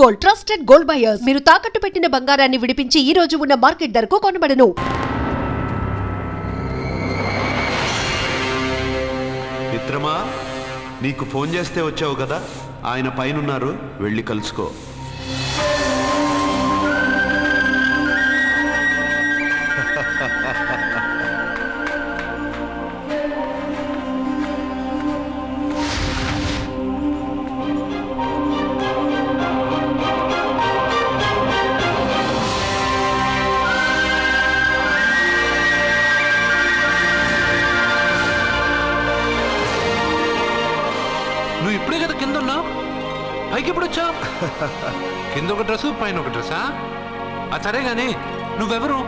Gold, trusted gold buyers. మీరు తాకట్టు పెట్టిన బంగారాన్ని విడిపించి ఈ రోజు ఉన్న మార్కెట్ ధరకు కొనబడను. మిత్రమా, నీకు ఫోన్ చేస్తే వచ్చావు కదా, ఆయన పైనున్నారు, వెళ్ళి కలుసుకో. నువ్వు ఇప్పుడే కదా కింద ఉన్నావు, పైకి ఎప్పుడు వచ్చావు? కింద ఒక డ్రెస్, పైన ఒక డ్రెస్సా? సరే గానీ నువ్వెవరు?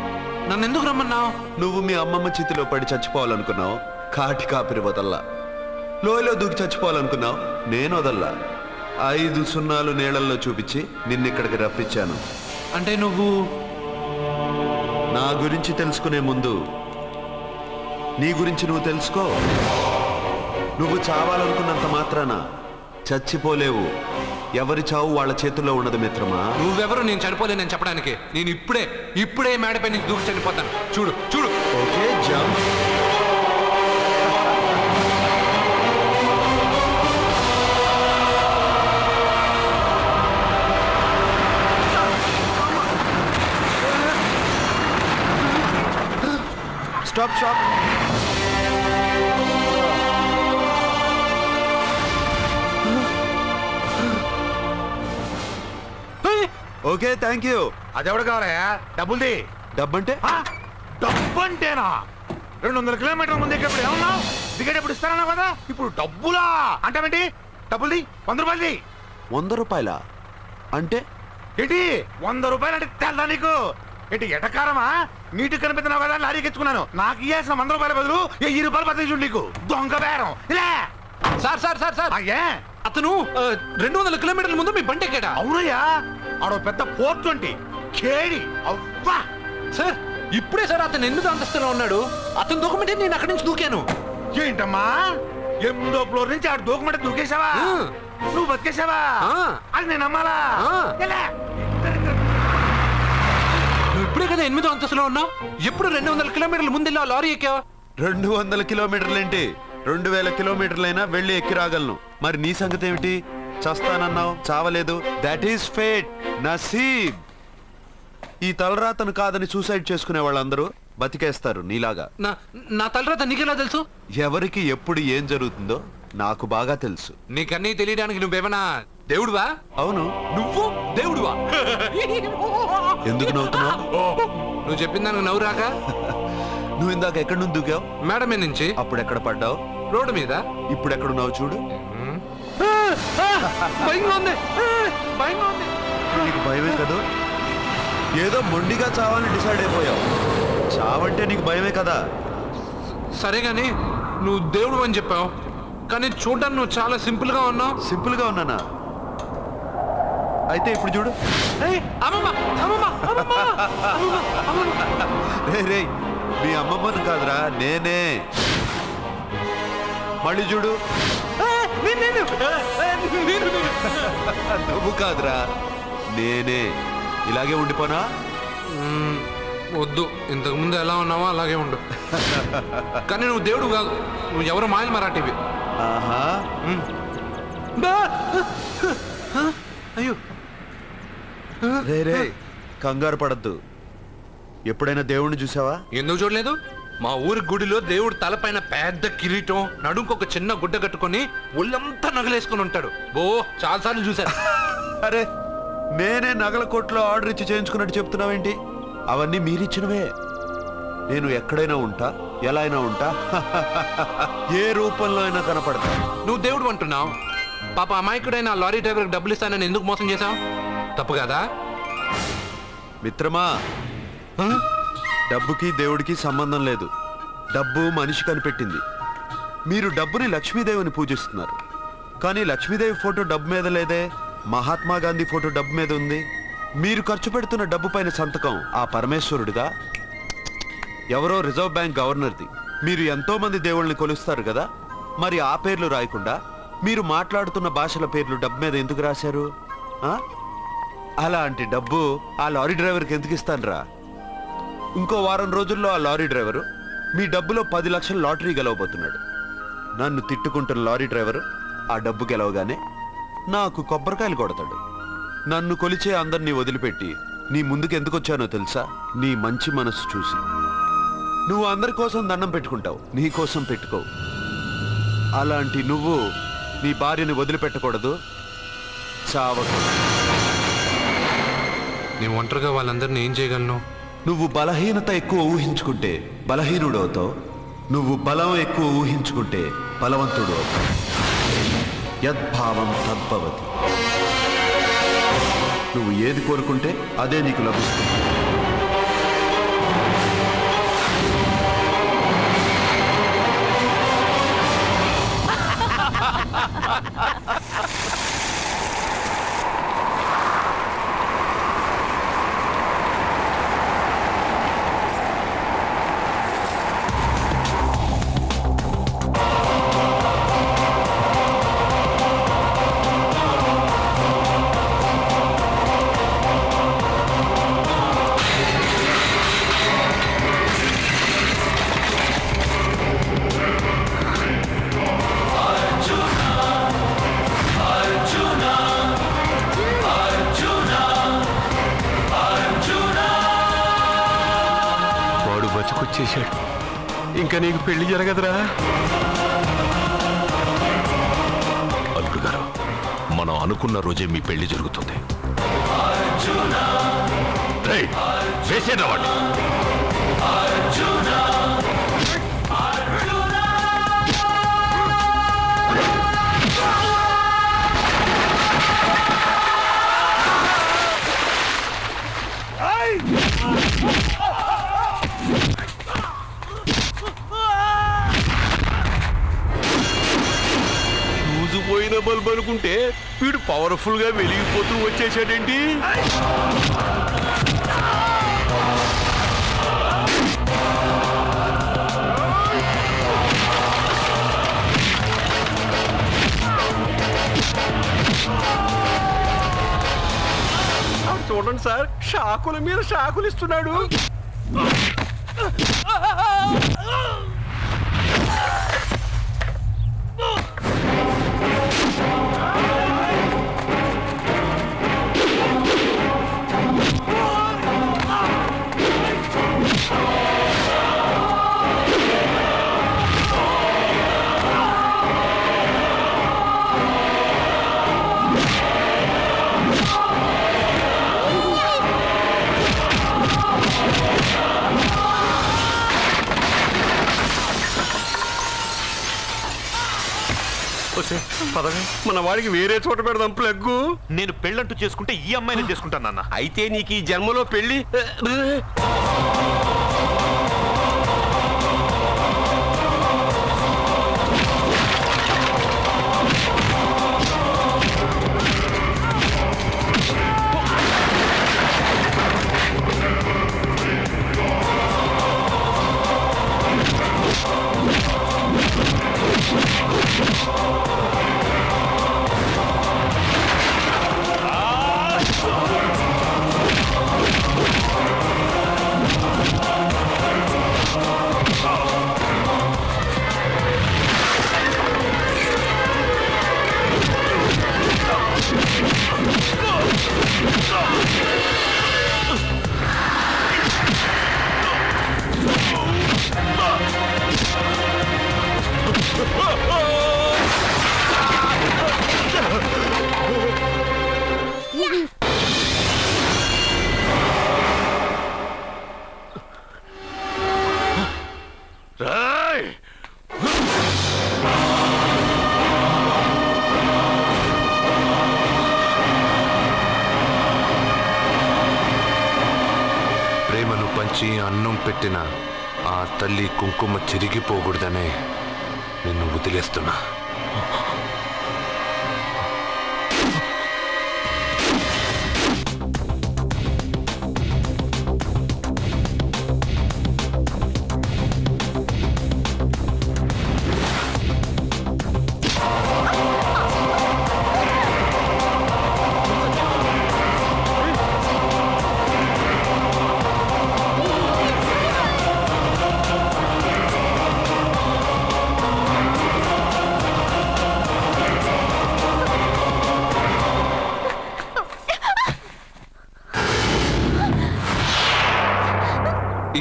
నన్ను ఎందుకు రమ్మన్నావు? నువ్వు మీ అమ్మమ్మ చేతిలో పడి చచ్చిపోవాలనుకున్నావు, కాటి కాపిరి వదల్లా. లోయలో దూకి చచ్చిపోవాలనుకున్నావు, నేను వదల్లా. 5 సున్నాలు నీళ్ళల్లో చూపించి నిన్నిక్కడికి రప్పించాను. అంటే నువ్వు నా గురించి తెలుసుకునే ముందు నీ గురించి నువ్వు తెలుసుకో. నువ్వు చావాలనుకున్నంత మాత్రాన చచ్చిపోలేవు. ఎవరి చావు వాళ్ళ చేతుల్లో ఉన్నది మిత్రమా. నువ్వెవరు నేను చనిపోలేనని చెప్పడానికి? నేను ఇప్పుడే మేడపై నుంచి దూకి చనిపోతాను. చూడు చూడు. Okay, jump. Stop stop. Okay, thank you. అదెవడు కావాలయా? డబ్బుల్ది. డబ్బంటే? డబ్బు అంటేనా? 200 కిలోమీటర్ల ముందు ఎక్కడ ఏమన్నావు? దిగేటప్పుడు ఇస్తానన్నావు కదా, ఇప్పుడు డబ్బులా అంటావేంటి? డబ్బుల్ది, 100 రూపాయలది. 100 రూపాయలా? అంటే ఏంటి 100 రూపాయలు అంటే తెల్దా నీకు? ఏంటి ఎటకారమా? నీటికి కనిపిస్తున్నావు కదా, లారీకి ఎత్తుకున్నాను. నాకు ఇయ్యాల్సిన 100 రూపాయల బదులు 1000 రూపాయలు బదిలీ నీకు. దొంగ బేరం. ఇలా సార్ సార్ సార్ సార్, అయ్యే అతను 200 కిలోమీటర్ల ముందు మీ బండి ఎక్కాడా? అవునయ్యా, ఆడో పెద్ద 420 కేడి. అవ్వా సార్, ఇప్పుడే సార్ అతను 8వ అంతస్తులో ఉన్నాడు. అతను దూకమంటే నేను అక్కడి నుంచి దూకాను. ఏంటమ్మా, 8వ ఫ్లోర్ నుంచి ఆడు దూకమంటే దూకేశావా? నువ్వు బతికేశావా? అది నేను నమ్మాలా? నువ్వు ఇప్పుడే కదా 8వ అంతస్తులో ఉన్నావు. ఎప్పుడు 200 కిలోమీటర్ల ముందు వెళ్ళి లారీ ఎక్కావా? 200 కిలోమీటర్లేంటి, 2000 కిలోమీటర్లైనా వెళ్ళి ఎక్కి రాగలను. మరి నీ సంగతి ఏమిటి? చస్తానన్నావు, చావలేదు. That is fate, నసీబ్. ఈ తలరాతను కాదని సూసైడ్ చేసుకునే వాళ్ళందరూ బతికేస్తారు నీలాగా. నా తలరాత నీకెలా తెలుసు? ఎవరికి ఎప్పుడు ఏం జరుగుతుందో నాకు బాగా తెలుసు. నీకన్నీ తెలియడానికి నువ్వేమన్నా దేవుడువా? అవును. నువ్వు దేవుడువా? ఎందుకు నవ్వుతున్నావు? నువ్వు చెప్పిన దానికి నవ్వు రాక? నువ్వు ఇందాక ఎక్కడి నుంచి దూకావు? మేడ మీద నుంచి. అప్పుడు ఎక్కడ పడ్డావు? రోడ్డు మీద. ఇప్పుడు ఎక్కడున్నావు చూడు. భయంగా ఉంది, భయంగా ఉంది. నీకు భయమే కదా? ఏదో మొండిగా చావాలని డిసైడ్ అయిపోయావు. చావంటే నీకు భయమే కదా? సరే గాని నువ్వు దేవుడు అని చెప్పావు, కానీ చూడడానికి నువ్వు చాలా సింపుల్ గా ఉన్నావు. సింపుల్ గా ఉన్నానా? అయితే ఇప్పుడు చూడు. రే, మీ అమ్మమ్మను కాదురా, నేనే. మళ్ళీ చూడు. నువ్వు కాదురా, నేనే. ఇలాగే ఉండిపోనా? వద్దు, ఇంతకు ముందు ఎలా ఉన్నావో అలాగే ఉండు. కానీ నువ్వు దేవుడు కాదు, నువ్వు ఎవరు మాయలు మరాఠీవి. ఆహా. అయ్యో, రే, కంగారు పడద్దు. ఎప్పుడైనా దేవుణ్ణి చూసావా? ఎందుకు చూడలేదు? మా ఊరి గుడిలో దేవుడు తలపైన పెద్ద కిరీటం, నడుంకొక చిన్న గుడ్డ కట్టుకొని ఒళ్ళంతా నగలేసుకుని ఉంటాడు. చాలాసార్లు చూశాను. అరే, నేనే నగల కొట్లో ఆర్డర్ ఇచ్చి చేయించుకున్నట్టు చెప్తున్నావేంటి? అవన్నీ మీరిచ్చినవే. నేను ఎక్కడైనా ఉంటా, ఎలా అయినా ఉంటా, ఏ రూపంలో అయినా కనపడతా. నువ్వు దేవుడు అంటున్నావు. పాప అమాయకుడైన లారీ డ్రైవర్కి డబ్బులు ఇస్తానని ఎందుకు మోసం చేశావు? తప్పు కదా మిత్రమా? డబ్బుకి దేవుడికి సంబంధం లేదు. డబ్బు మనిషి కనిపెట్టింది. మీరు డబ్బుని లక్ష్మీదేవిని పూజిస్తున్నారు, కానీ లక్ష్మీదేవి ఫోటో డబ్బు మీద లేదే. మహాత్మా గాంధీ ఫోటో డబ్బు మీద ఉంది. మీరు ఖర్చు పెడుతున్న డబ్బు పైన సంతకం ఆ పరమేశ్వరుడిదా, ఎవరో రిజర్వ్ బ్యాంక్ గవర్నర్ది? మీరు ఎంతో మంది దేవుళ్ళని కొలుస్తారు కదా, మరి ఆ పేర్లు రాయకుండా మీరు మాట్లాడుతున్న భాషల పేర్లు డబ్బు మీద ఎందుకు రాశారు? అలాంటి డబ్బు ఆ లారీ డ్రైవర్కి ఎందుకు ఇస్తానురా? ఇంకో వారం రోజుల్లో ఆ లారీ డ్రైవరు మీ డబ్బులో 10 లక్షల లాటరీ గెలవబోతున్నాడు. నన్ను తిట్టుకుంటున్న లారీ డ్రైవరు ఆ డబ్బు గెలవగానే నాకు కొబ్బరికాయలు కొడతాడు. నన్ను కొలిచే అందరినీ వదిలిపెట్టి నీ ముందుకు ఎందుకు వచ్చానో తెలుసా? నీ మంచి మనసు చూసి. నువ్వు అందరి కోసం దండం పెట్టుకుంటావు, నీ కోసం పెట్టుకోవు. అలాంటి నువ్వు నీ భార్యని వదిలిపెట్టకూడదు, చావకూడదు. నేను ఒంటరిగా వాళ్ళందరినీ ఏం చేయగలను? నువ్వు బలహీనత ఎక్కువ ఊహించుకుంటే బలహీనుడు అవుతావు. నువ్వు బలం ఎక్కువ ఊహించుకుంటే బలవంతుడు అవుతావు. యద్భావం తద్భవతి. నువ్వు ఏది కోరుకుంటే అదే నీకు లభిస్తుంది. బతికొచ్చేశాడు. ఇంకా నీకు పెళ్లి జరగదురా. అల్లుడు గారు, మనం అనుకున్న రోజే మీ పెళ్లి జరుగుతుంది. వేసేనా వాడిని? పోయిన బల్బ్ అనుకుంటే వీడు పవర్ఫుల్ గా వెలిగిపోతూ వచ్చేసాడేంటి? చూడండి సార్, షాకుల మీద షాకులు ఇస్తున్నాడు. మన వాడికి వేరే చోట పెడదాం ప్లగ్గు. నేను పెళ్ళంటూ చేసుకుంటే ఈ అమ్మాయిని చేసుకుంటాను నాన్న. అయితే నీకు ఈ జన్మలో పెళ్లి. ప్రేమను పంచి అన్నం పెట్టిన ఆ తల్లి కుంకుమ చిరిగిపోకూడదనే నిన్ను వదిలేస్తున్నా.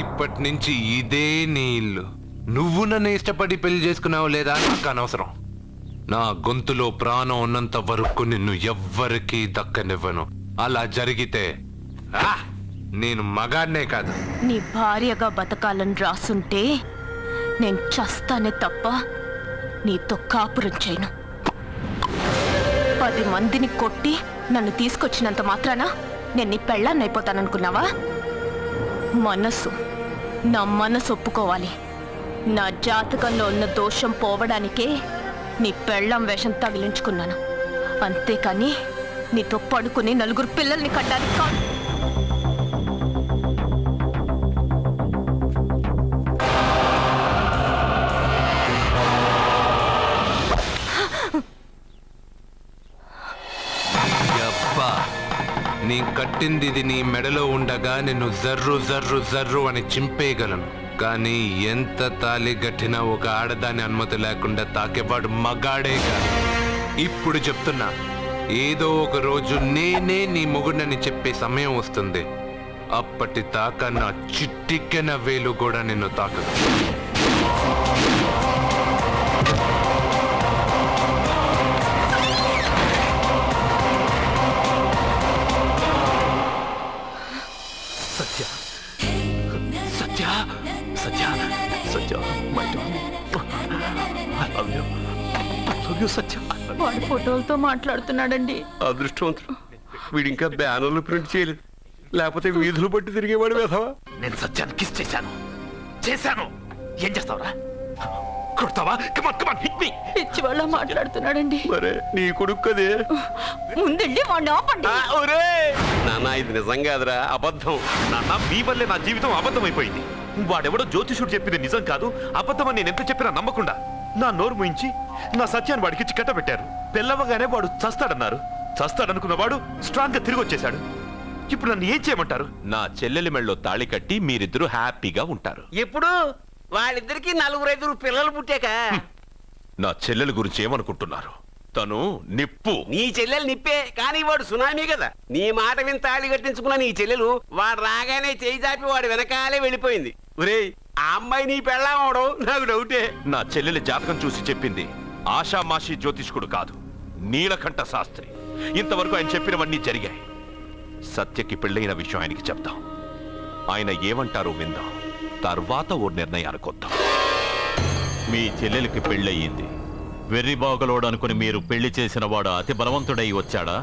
ఇప్పటి నుంచి ఇదే నీ ఇల్లు. నువ్వు నన్ను ఇష్టపడి పెళ్లి చేసుకున్నావు లేదా నాకు అనవసరం. నా గొంతులో ప్రాణం ఉన్నంత వరకు నిన్ను ఎవ్వరికీ దక్కనివ్వను. అలా జరిగితే నేను మగాడినే కాదు. నీ భార్యగా బతకాలని రాసుంటే నేను చస్తానే తప్ప నీతో కాపురం చేయను. 10 మందిని కొట్టి నన్ను తీసుకొచ్చినంత మాత్రాన నేను నీ పెళ్ళాన్ని అయిపోతాననుకున్నావా? నా మనసు ఒప్పుకోవాలి. నా జాతకంలో ఉన్న దోషం పోవడానికే నీ పెళ్ళాం వేషం తగిలించుకున్నాను. అంతేకాని నీతో పడుకుని 4 పిల్లల్ని కట్టడానికి కాదు. నీ కట్టింది ఇది నీ మెడలో ఉండగా నిన్ను జర్రు జర్రు జర్రు అని చింపేయగలను. కానీ ఎంత తాళి గట్టినా ఒక ఆడదాని అనుమతి లేకుండా తాకేవాడు మగాడే కాదు. ఇప్పుడు చెప్తున్నా, ఏదో ఒక రోజు నేనే నీ మొగుడని చెప్పే సమయం వస్తుంది. అప్పటిదాకా నా చిట్టిక్కెన వేలు కూడా నిన్ను తాకదు. వాడు ఫోటోలతో మాట్లాడుతున్నాడండి. అదృష్టవంతుడు వీడింకా బ్యానర్లు ప్రింట్ చేయలేదు, లేకపోతే వీధులు పట్టి తిరిగేవాడు వేధవా. నేను సత్యాన్ని కిస్ చేశాను. ఏం చేస్తావురా? కొడతావా? పిచ్చి వాళ్ళ మాట్లాడుతున్నాడండి. మరే నీ కొడుకు కదే. ముందండి వాడిని ఆపండి. నాన్న ఇది నిజం కాదురా, అబద్ధం. నాన్న మీ వల్లే నా జీవితం అబద్ధమైపోయింది. వాడెవడో జ్యోతిషుడు చెప్పింది నిజం కాదు, అబద్ధం అని నేను ఎంత చెప్పినా నమ్మకుండా నా నోరు ముయించి నా సత్యాన్ని వాడికిచ్చి కట్టబెట్టారు. పెళ్ళవగానే వాడు చస్తాడన్నారు. చస్తాడనుకున్న వాడు స్ట్రాంగ్ గా తిరిగి వచ్చేశాడు. ఇప్పుడు నన్ను ఏం చేయమంటారు? నా చెల్లెలి మెళ్ళలో తాళి కట్టి మీరిద్దరూ హ్యాపీగా ఉంటారు. ఎప్పుడు వాళ్ళిద్దరికి 4-5 పిల్లలు పుట్టాక. నా చెల్లెలి గురించి ఏమనుకుంటున్నారు? తను నిప్పు. నీ చెల్లెలు నిప్పే, కానీ వాడు సునామీ కదా. నీ మాట విని తాళి కట్టించుకున్న నీ చెల్లెలు వాడు రాగానే చేయి చాపి వాడు వెనకాలే వెళ్ళిపోయింది. ఒరేయ్, ఆ అమ్మాయి నీ పెళ్ళాం అవడం నాకు డౌటే. నా చెల్లెలి జాతకం చూసి చెప్పింది ఆషామాషి జ్యోతిష్కుడు కాదు, నీలకంఠ శాస్త్రి. ఇంతవరకు ఆయన చెప్పినవన్నీ జరిగాయి. సత్యకి పెళ్ళైన విషయం ఆయనకి చెప్తాం. ఆయన ఏమంటారో విందాం, తర్వాత ఓ నిర్ణయానికి వద్దాం. మీ చెల్లెలికి పెళ్ళయింది. వెర్రిబాగలోడనుకుని మీరు పెళ్లి చేసిన వాడు అతి బలవంతుడై వచ్చాడా?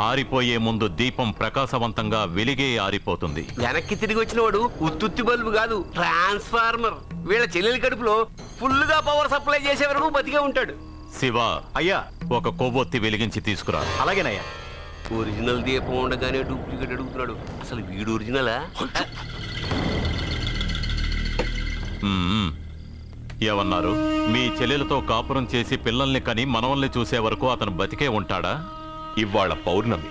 ఆరిపోయే ముందు దీపం ప్రకాశవంతంగా వెలిగే ఆరిపోతుంది. వెనక్కి తిరిగి వచ్చిన వాడు ఉత్తుత్తి బల్బు కాదు, ట్రాన్స్ఫార్మర్. వీళ్ళ చెల్లెలి కడుపులో ఫుల్ గా పవర్ సప్లై చేసే వరకు బతికే ఉంటాడు. శివ, అయ్యా, ఒక కొవ్వొత్తి వెలిగించి తీసుకురా. అలాగేనయ్యా. ఒరిజినల్ దీపం ఉండగానే డూప్లికేట్ అడుగుతున్నాడు. అసలు వీడు ఒరిజినలా? ఏమన్నారు? మీ చెల్లెలతో కాపురం చేసి పిల్లల్ని కని మనవల్ని చూసే వరకు అతను బతికే ఉంటాడా? ఇవాళ పౌర్ణమి.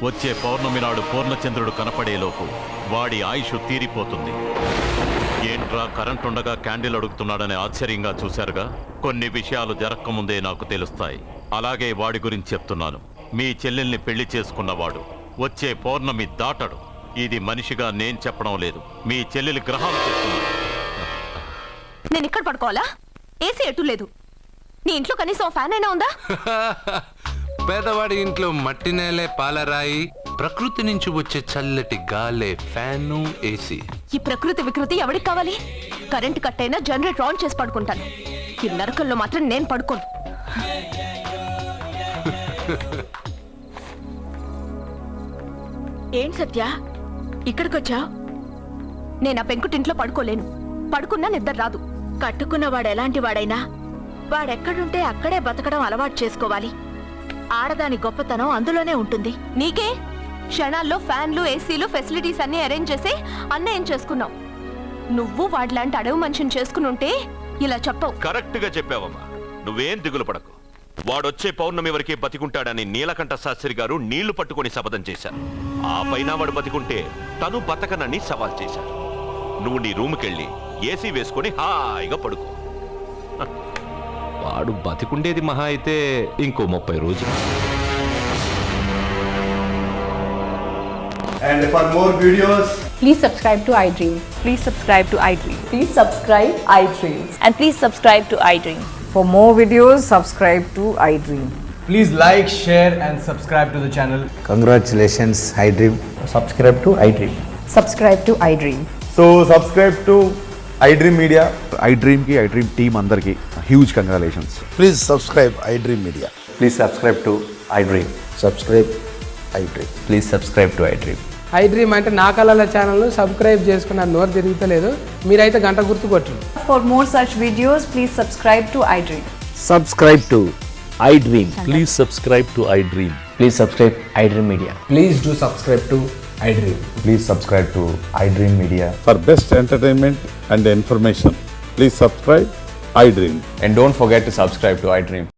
వచ్చే పౌర్ణమి నాడు పూర్ణచంద్రుడు కనపడేలోపు వాడి ఆయుష్ తీరిపోతుంది. ఏంట్రా కరెంటుండగా క్యాండిల్ అడుగుతున్నాడని ఆశ్చర్యంగా చూశారుగా? కొన్ని విషయాలు జరగకముందే నాకు తెలుస్తాయి. అలాగే వాడి గురించి చెప్తున్నాను. మీ చెల్లెల్ని పెళ్లి చేసుకున్నవాడు వచ్చే పౌర్ణమి దాటడు. ఇది మనిషిగా నేను చెప్పడం లేదు, మీ చెల్లెలి గ్రహాలు చెప్తున్నాను. నేను ఇక్కడ పడుకోవాలా? ఏసీ ఎటు లేదు. నీ ఇంట్లో కనీసం ఫ్యాన్ అయినా ఉందా? పేదవాడి ఇంట్లో మట్టి నేలే, పాలరాయి, ప్రకృతి నుంచి వచ్చే చల్లటి గాలే ఫ్యాను, ఏసీ. ఈ ప్రకృతి వికృతి ఎవరికి కావాలి? కరెంట్ కట్ అయినా జనరేటర్ ఆన్ చేసి పడుకుంటాను. ఈ నరకల్లో మాత్రం నేను పడుకోను. ఏం సత్య, ఇక్కడికొచ్చా? నేను ఆ పెంకుటింట్లో పడుకోలేను. పడుకున్నా నిద్ర రాదు. కట్టుకున్నవాడు ఎలాంటి వాడైనా వాడెక్కడుంటే అక్కడే బతకడం అలవాటు చేసుకోవాలి. ఆడదాని గొప్పతనం అందులోనే ఉంటుంది. నీకే క్షణాల్లో ఫ్యాన్లు, ఏసీలు, ఫెసిలిటీస్ అన్ని అరేంజ్ చేసి అన్నేం చేసుకున్నావు. నువ్వు వాడిలాంటి అడవి మనిషిని చేసుకుని ఉంటే ఇలా చెప్పవు. కరెక్ట్ గా చెప్పావమ్మా. నువ్వేం దిగులు పడకు. వాడొచ్చే పౌర్ణమి వరకే బతికుంటాడని నీలకంఠ శాస్త్రి గారు నీళ్లు పట్టుకుని శపథం చేశారు. ఆ పైన వాడు బతికుంటే తను బతకనని సవాల్ చేశారు. నువ్వు నీ రూమ్కెళ్ళి ఏసీ వేసుకుని హాయిగా పడుకో. వాడు బతికుండేది మహా అయితే ఇంకో 30 రోజులు. And for more videos, Please subscribe to iDream. Please subscribe to iDream. Please subscribe iDream. And please subscribe to iDream. For more videos, subscribe to iDream. Please like, share and subscribe to the channel. Congratulations, iDream. Subscribe to iDream. Subscribe to iDream. So subscribe to iDream Media. iDream కి iDream team అందరికి huge congratulations. Please subscribe iDream Media. Please subscribe to iDream. Subscribe iDream. Please subscribe to iDream. iDream అంటే నా కళల ఛానల్ను subscribe చేసుకున్న నోరు తిరుగుతలేదు, మీరైతే గంట గుర్తు కొట్టండి. For more such videos, please subscribe to iDream. Subscribe to iDream. Please subscribe to iDream. Please subscribe iDream Media. Please do subscribe to iDream. Please subscribe to iDream Media. For best entertainment and information, please subscribe iDream. And don't forget to subscribe to iDream.